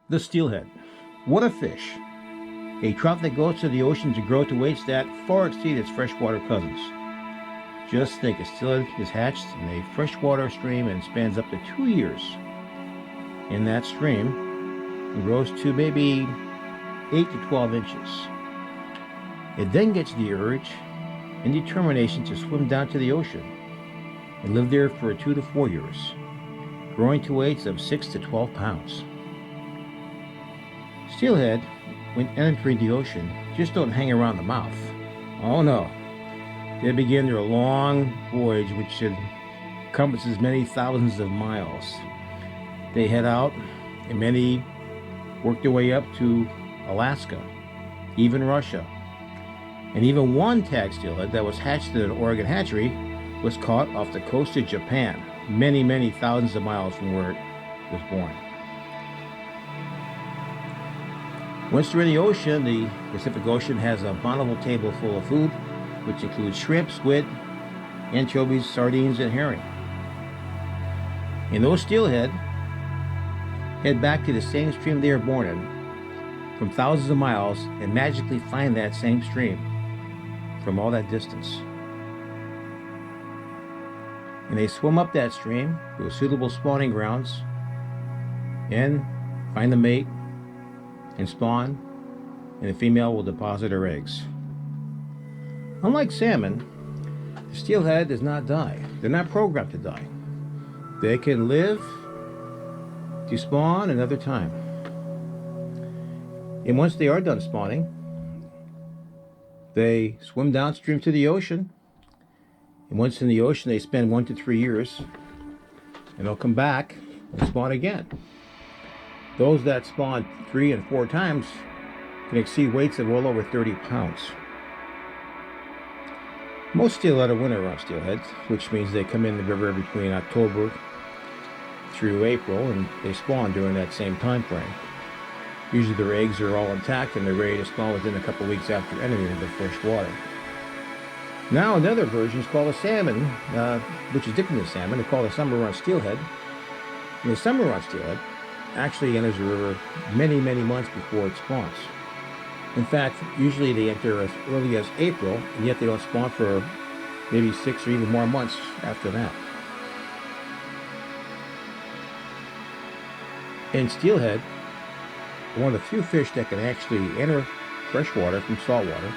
The steelhead. What a fish! A trout that goes to the ocean to grow to weights that far exceed its freshwater cousins. Just think, a steelhead is hatched in a freshwater stream and spans up to 2 years. In that stream, it grows to maybe 8 to 12 inches. It then gets the urge and determination to swim down to the ocean and live there for 2 to 4 years, growing to weights of 6 to 12 pounds. Steelhead, when entering the ocean, just don't hang around the mouth. Oh no. They begin their long voyage, which encompasses many thousands of miles. They head out, and many work their way up to Alaska, even Russia. And even one tag steelhead that was hatched at an Oregon hatchery was caught off the coast of Japan, many, many thousands of miles from where it was born. Once they're in the ocean, the Pacific Ocean has a bountiful table full of food, which includes shrimp, squid, anchovies, sardines, and herring. And those steelhead head back to the same stream they were born in from thousands of miles and magically find that same stream from all that distance. And they swim up that stream to suitable spawning grounds and find the mate and spawn, and the female will deposit her eggs. Unlike salmon, the steelhead does not die. They're not programmed to die. They can live to spawn another time. And once they are done spawning, they swim downstream to the ocean. And once in the ocean, they spend 1 to 3 years, and they'll come back and spawn again. Those that spawn 3 and 4 times can exceed weights of well over 30 pounds. Most steelhead are winter run steelheads, which means they come in the river between October through April, and they spawn during that same time frame. Usually their eggs are all intact and they're ready to spawn within a couple weeks after entering the fresh water. Now another version is called a salmon, which is different than salmon. They call it a summer run steelhead. And the summer run steelhead actually enters the river many, many months before it spawns. In fact, usually they enter as early as April, and yet they don't spawn for maybe 6 or even more months after that. And steelhead are one of the few fish that can actually enter freshwater from saltwater,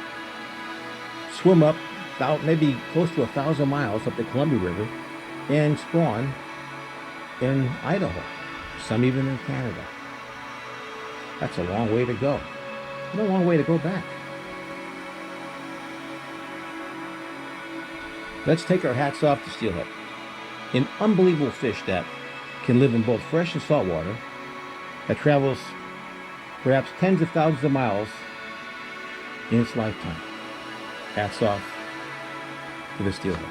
swim up maybe close to 1,000 miles up the Columbia River, and spawn in Idaho, some even in Canada. That's a long way to go. And a long way to go back. Let's take our hats off to steelhead, an unbelievable fish that can live in both fresh and salt water, that travels perhaps tens of thousands of miles in its lifetime. Hats off to the steelhead.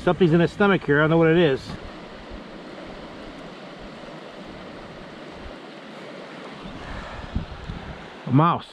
Something's in his stomach here. I don't know what it is. A mouse.